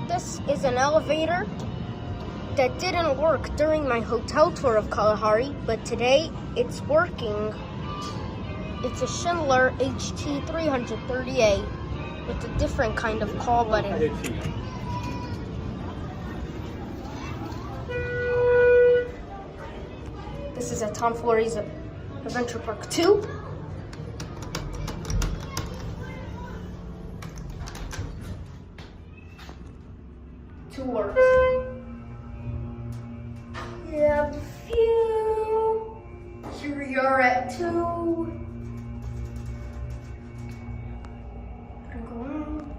This is an elevator that didn't work during my hotel tour of Kalahari, but today it's working. It's a Schindler HT330A with a different kind of call button. This is at Foolery's Adventure Park 2. Tours. We have the view. Here we are at 2. Gonna go on.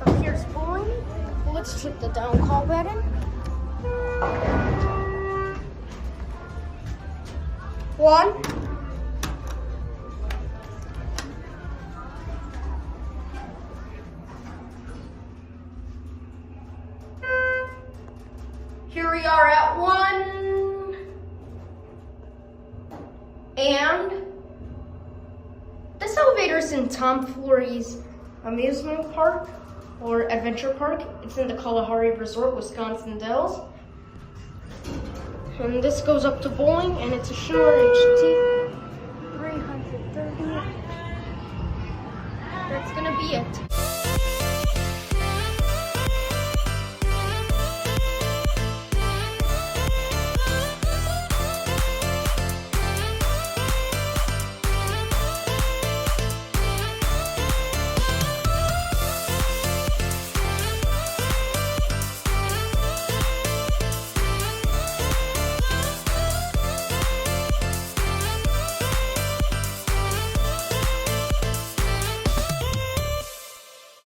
Up here's bowling. Let's hit the down call button. 1. Here we are at 1. And this elevator is in Foolery's amusement park or adventure park. It's in the Kalahari Resort, Wisconsin Dells. And this goes up to bowling, and it's a Schindler HT330. That's gonna be it.